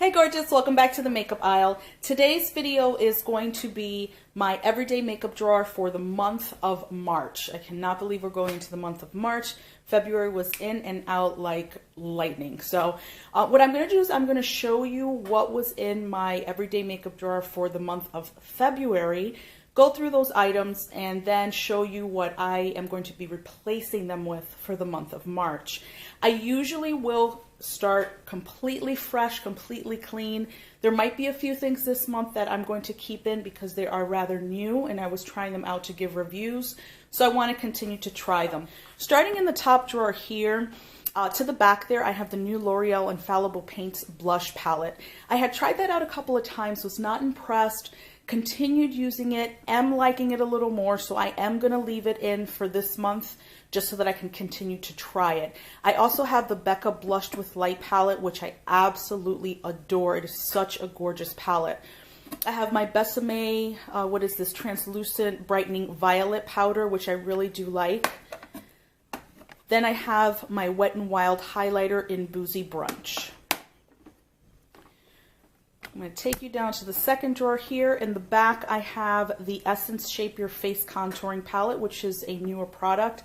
Hey gorgeous, welcome back to the makeup aisle. Today's video is going to be my everyday makeup drawer for the month of March. I cannot believe we're going into the month of March. February was in and out like lightning. So what I'm going to do is I'm going to show you what was in my everyday makeup drawer for the month of February, go through those items, and then show you what I am going to be replacing them with for the month of March. I usually will start completely fresh, completely clean. There might be a few things this month that I'm going to keep in because they are rather new and I was trying them out to give reviews. So I want to continue to try them. Starting in the top drawer here, to the back there, I have the new L'Oreal Infallible Paints Blush Palette. I had tried that out a couple of times, was not impressed, continued using it, am liking it a little more, so I am going to leave it in for this month just so that I can continue to try it. I also have the Becca Blushed with Light palette, which I absolutely adore. It is such a gorgeous palette. I have my Besame, what is this, Translucent Brightening Violet powder, which I really do like. Then I have my Wet n Wild highlighter in Boozy Brunch. I'm going to take you down to the second drawer here. In the back, I have the Essence Shape Your Face Contouring Palette, which is a newer product,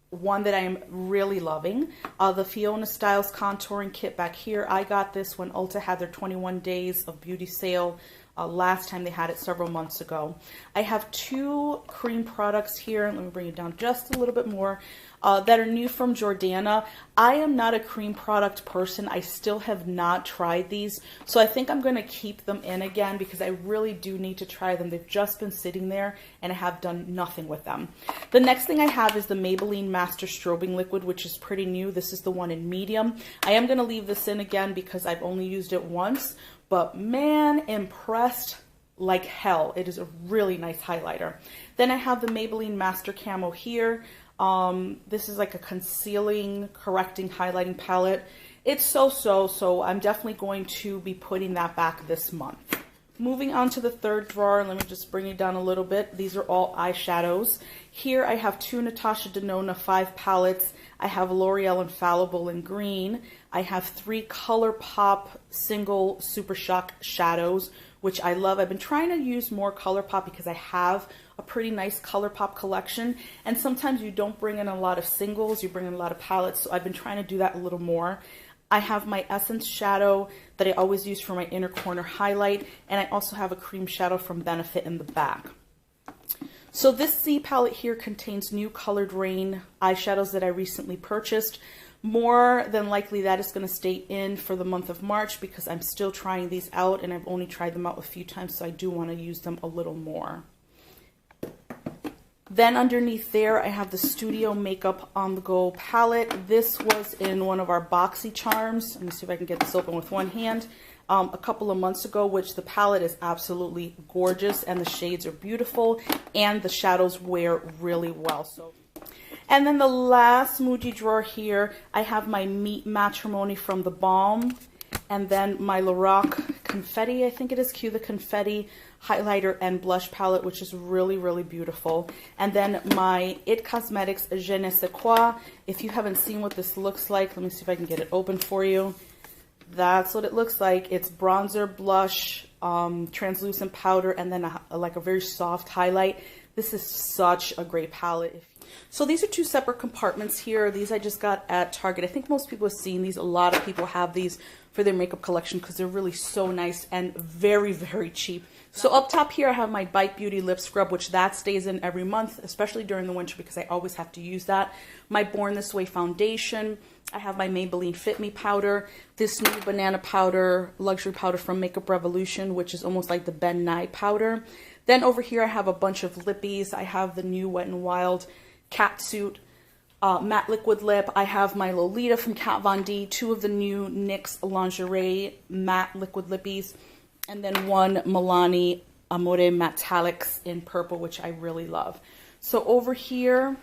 one that I am really loving. The Fiona Styles Contouring Kit back here. I got this when Ulta had their 21 days of beauty sale. Last time they had it several months ago. I have two cream products here. Let me bring it down just a little bit more. That are new from Jordana. I am not a cream product person. I still have not tried these. So I think I'm going to keep them in again because I really do need to try them. They've just been sitting there and I have done nothing with them. The next thing I have is the Maybelline Master Strobing Liquid, which is pretty new. This is the one in medium. I am going to leave this in again because I've only used it once. But man, impressed like hell. It is a really nice highlighter. Then I have the Maybelline Master Camo here. This is like a concealing, correcting, highlighting palette. It's so I'm definitely going to be putting that back this month. Moving on to the third drawer, let me just bring it down a little bit. These are all eyeshadows. Here I have two Natasha Denona 5 palettes. I have L'Oreal Infallible in green. I have 3 ColourPop single Super Shock shadows, which I love. I've been trying to use more ColourPop because I have a pretty nice ColourPop collection. And sometimes you don't bring in a lot of singles, you bring in a lot of palettes. So I've been trying to do that a little more. I have my Essence shadow that I always use for my inner corner highlight. And I also have a cream shadow from Benefit in the back. So this C palette here contains new Colored Rain eyeshadows that I recently purchased. More than likely that is going to stay in for the month of March because I'm still trying these out and I've only tried them out a few times, so I do want to use them a little more. Then underneath there, I have the Studio Makeup On The Go palette. This was in one of our boxy charms. Let me see if I can get this open with one hand. A couple of months ago, which the palette is absolutely gorgeous and the shades are beautiful and the shadows wear really well. And then the last Muji drawer here, I have my Meet Matrimony from the Balm, and then my Lorac Confetti, I think it is, Cue the Confetti highlighter and blush palette, which is really beautiful. And then my It Cosmetics Je ne sais quoi. If you haven't seen what this looks like, let me see if I can get it open for you. That's what it looks like. It's bronzer, blush, translucent powder, and then like a very soft highlight. This is such a great palette. So these are two separate compartments here. These I just got at Target. I think most people have seen these. A lot of people have these for their makeup collection because they're really so nice and very cheap. So up top here I have my Bite Beauty lip scrub, which that stays in every month, especially during the winter because I always have to use that. My Born This Way foundation. I have my Maybelline Fit Me powder. This new banana powder, luxury powder from Makeup Revolution, which is almost like the Ben Nye powder. Then over here I have a bunch of lippies. I have the new Wet n Wild Catsuit matte liquid lip. I have my Lolita from Kat Von D, 2 of the new NYX lingerie matte liquid lippies, and then one Milani Amore Metallics in purple, which I really love. So over here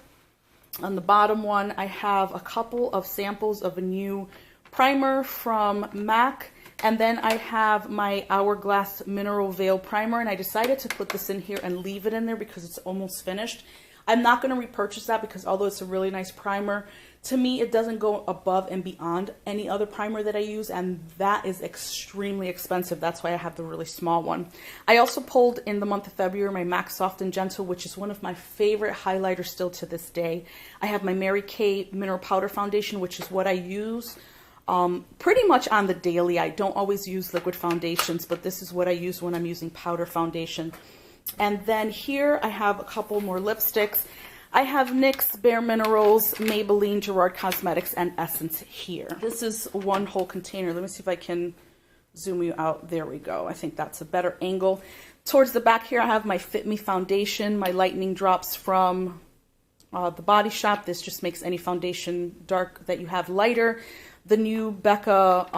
on the bottom one, I have a couple of samples of a new primer from MAC, and then I have my Hourglass Mineral Veil Primer, and I decided to put this in here and leave it in there because it's almost finished. I'm not going to repurchase that because although it's a really nice primer, to me, it doesn't go above and beyond any other primer that I use, and that is extremely expensive. That's why I have the really small one. I also pulled in the month of February my MAC Soft and Gentle, which is one of my favorite highlighters still to this day. I have my Mary Kay Mineral Powder Foundation, which is what I use pretty much on the daily. I don't always use liquid foundations, but this is what I use when I'm using powder foundation. And then here I have a couple more lipsticks. I have NYX, Bare Minerals, Maybelline, Gerard Cosmetics, and Essence here. This is one whole container. Let me see if I can zoom you out. There we go. I think that's a better angle. Towards the back here, I have my Fit Me foundation, my lightning drops from the Body Shop. This just makes any foundation dark that you have lighter. The new Becca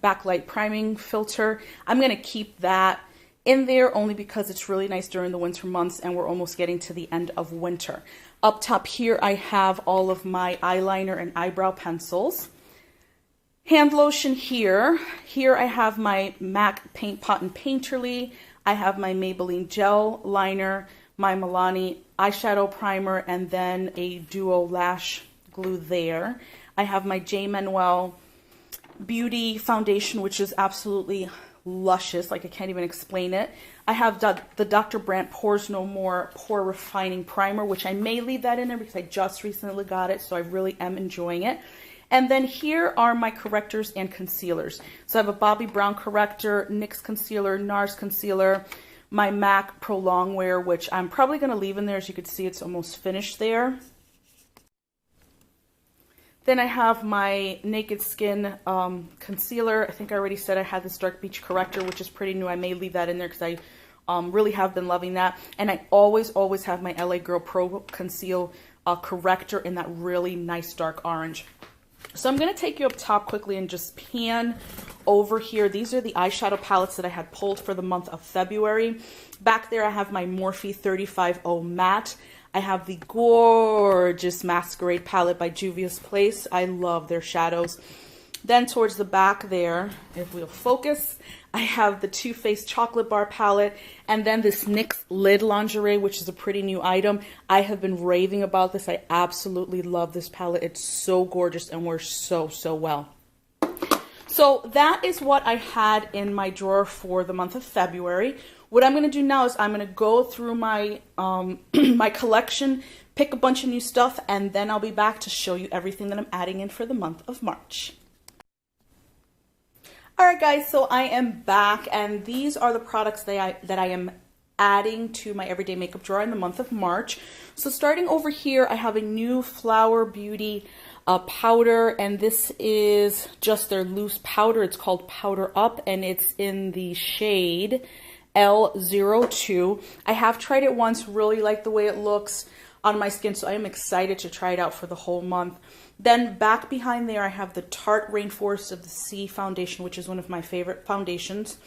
Backlight Priming Filter. I'm going to keep that in there only because it's really nice during the winter months and we're almost getting to the end of winter. Up top here, I have all of my eyeliner and eyebrow pencils. Hand lotion here. Here I have my MAC Paint Pot and Painterly. I have my Maybelline Gel Liner, my Milani eyeshadow primer, and then a duo lash glue there. I have my J. Manuel Beauty Foundation, which is absolutely luscious, like I can't even explain it. I have the Dr. Brandt Pores No More Pore Refining Primer, which I may leave that in there because I just recently got it, so I really am enjoying it. And then here are my correctors and concealers. So I have a Bobbi Brown corrector, NYX concealer, NARS concealer, my MAC Pro Longwear, which I'm probably going to leave in there. As you can see, it's almost finished there. Then I have my Naked Skin concealer. I think I already said I had this Dark Beach corrector, which is pretty new. I may leave that in there because I really have been loving that. And I always have my LA Girl Pro Conceal corrector in that really nice dark orange. So I'm going to take you up top quickly and just pan over here. These are the eyeshadow palettes that I had pulled for the month of February. Back there I have my Morphe 350 Matte. I have the gorgeous Masquerade palette by Juvia's Place. I love their shadows. Then towards the back there, if we'll focus, I have the Too Faced Chocolate Bar palette, and then this NYX Lid Lingerie, which is a pretty new item. I have been raving about this. I absolutely love this palette. It's so gorgeous and wears so well. So that is what I had in my drawer for the month of February. What I'm going to do now is I'm going to go through my my collection, pick a bunch of new stuff, and then I'll be back to show you everything that I'm adding in for the month of March. Alright guys, so I am back, and these are the products that I am adding to my everyday makeup drawer in the month of March. So starting over here, I have a new Flower Beauty powder, and this is just their loose powder. It's called Powder Up, and it's in the shade L02. I have tried it once, really like the way it looks on my skin, so I am excited to try it out for the whole month. Then back behind there, I have the Tarte Rainforest of the Sea foundation, which is one of my favorite foundations.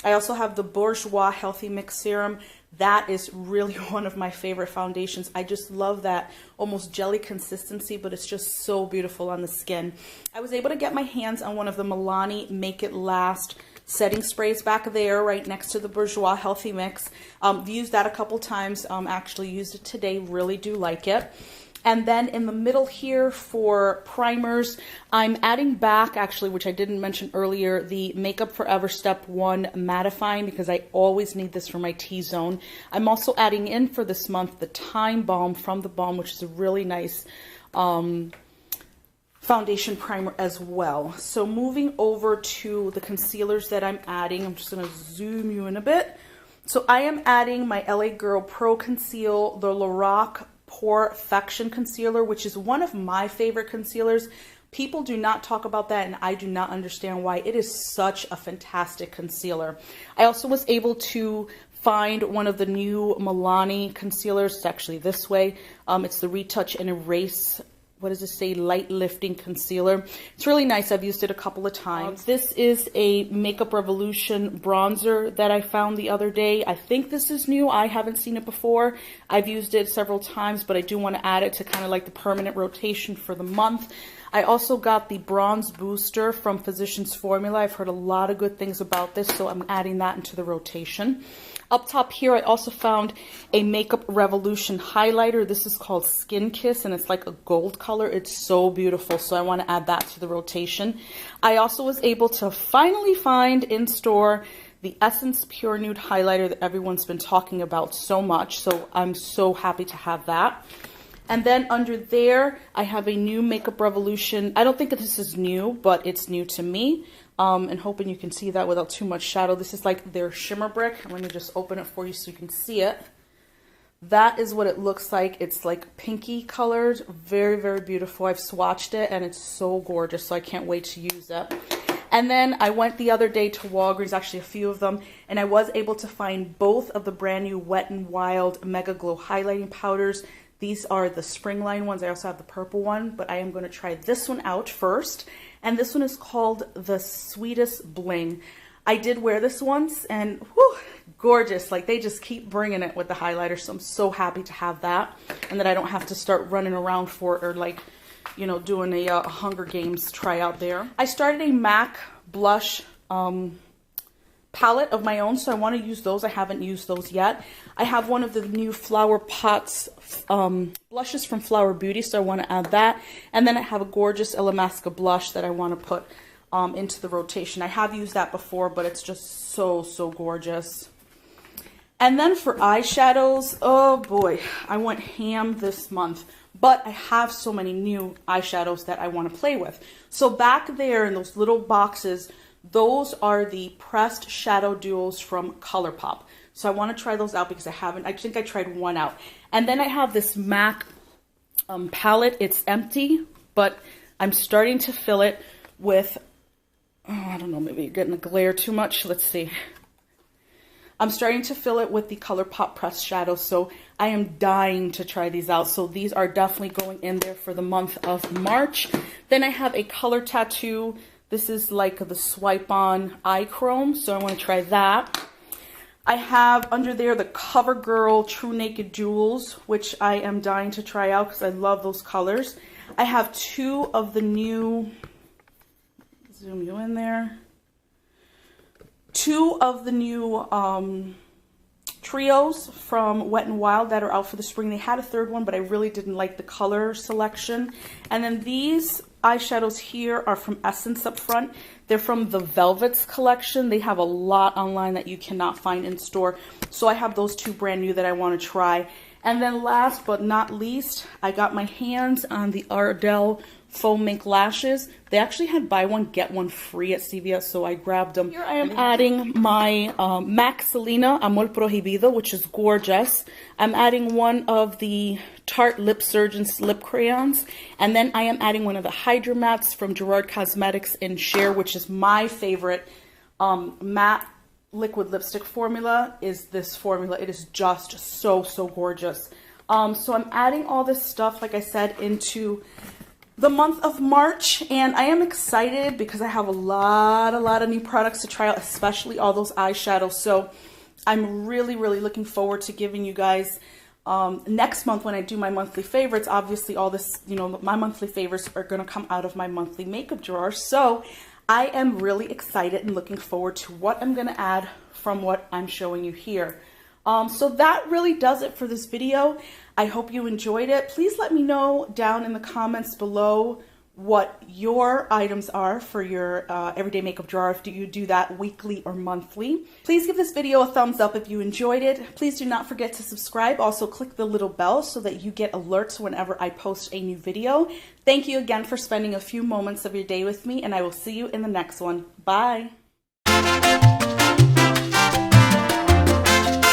I also have the Bourjois Healthy Mix Serum. That is really one of my favorite foundations. I just love that almost jelly consistency, but it's just so beautiful on the skin. I was able to get my hands on one of the Milani Make It Last setting sprays back there right next to the Bourjois Healthy Mix. Used that a couple times, actually used it today, really do like it. And then in the middle here for primers, I'm adding back, actually, which I didn't mention earlier, the Makeup Forever Step 1 Mattifying, because I always need this for my T-zone. I'm also adding in for this month the Time Balm from The Balm, which is a really nice foundation primer as well. So moving over to the concealers that I'm adding, I'm just going to zoom you in a bit. So I am adding my LA Girl Pro Conceal, the Lorac Porefection Concealer, which is one of my favorite concealers. People do not talk about that, and I do not understand why. It is such a fantastic concealer. I also was able to find one of the new Milani concealers. It's actually this way. It's the Retouch and Erase, what does it say, Light Lifting Concealer. It's really nice. I've used it a couple of times. This is a Makeup Revolution bronzer that I found the other day. I think this is new. I haven't seen it before. I've used it several times, but I do want to add it to kind of like the permanent rotation for the month. I also got the Bronze Booster from Physicians Formula. I've heard a lot of good things about this, so I'm adding that into the rotation. Up top here, I also found a Makeup Revolution highlighter. This is called Skin Kiss, and it's like a gold color. It's so beautiful, so I want to add that to the rotation. I also was able to finally find in store the Essence Pure Nude highlighter that everyone's been talking about so much, so I'm so happy to have that. And then under there, I have a new Makeup Revolution. I don't think that this is new, but it's new to me. And hoping you can see that without too much shadow. This is like their shimmer brick. Let me just open it for you so you can see it. That is what it looks like. It's like pinky colored, very, very beautiful. I've swatched it and it's so gorgeous, so I can't wait to use it. And then I went the other day to Walgreens, actually a few of them, and I was able to find both of the brand new Wet n Wild Mega Glow highlighting powders. These are the spring line ones. I also have the purple one, but I am going to try this one out first. And this one is called the Sweetest Bling. I did wear this once and whew, gorgeous. Like they just keep bringing it with the highlighter. So I'm so happy to have that and that I don't have to start running around for it or like, you know, doing a Hunger Games tryout there. I started a MAC blush palette of my own, so I want to use those. I haven't used those yet. I have one of the new Flower Pots blushes from Flower Beauty, so I want to add that. And then I have a gorgeous Illamasqua blush that I want to put into the rotation. I have used that before, but it's just so, so gorgeous. And then for eyeshadows, oh boy, I went ham this month. But I have so many new eyeshadows that I want to play with. So back there in those little boxes, those are the pressed shadow duos from ColourPop. So I want to try those out because I think I tried one out. And then I have this MAC palette. It's empty, but I'm starting to fill it with, oh, I don't know, maybe you're getting the glare too much. Let's see. I'm starting to fill it with the ColourPop pressed shadows, so I am dying to try these out. So these are definitely going in there for the month of March. Then I have a color tattoo. This is like the Swipe On Eye Chrome, so I want to try that. I have under there the CoverGirl True Naked Jewels, which I am dying to try out because I love those colors. I have two of the new, zoom you in there. Two of the new trios from Wet n Wild that are out for the spring. They had a third one, but I really didn't like the color selection. And then these eyeshadows here are from Essence up front. They're from the Velvets collection. They have a lot online that you cannot find in store. So I have those two brand new that I want to try. And then last but not least, I got my hands on the Ardell Foam Mink Lashes. They actually had buy one, get one free at CVS, so I grabbed them. Here I am adding my MAC Selena Amor Prohibido, which is gorgeous. I'm adding one of the Tarte Lip Surgeon's lip crayons, and then I am adding one of the Hydra Mattes from Gerard Cosmetics in Sheer, which is my favorite matte liquid lipstick formula, is this formula. It is just so, so gorgeous. So I'm adding all this stuff, like I said, into the month of March, and I am excited because I have a lot of new products to try out, especially all those eyeshadows. So I'm really, really looking forward to giving you guys next month when I do my monthly favorites. Obviously all this, you know, my monthly favorites are going to come out of my monthly makeup drawer. So I am really excited and looking forward to what I'm going to add from what I'm showing you here. So that really does it for this video. I hope you enjoyed it. Please let me know down in the comments below what your items are for your everyday makeup drawer. If you do that weekly or monthly. Please give this video a thumbs up if you enjoyed it. Please do not forget to subscribe. Also click the little bell so that you get alerts whenever I post a new video. Thank you again for spending a few moments of your day with me, and I will see you in the next one. Bye.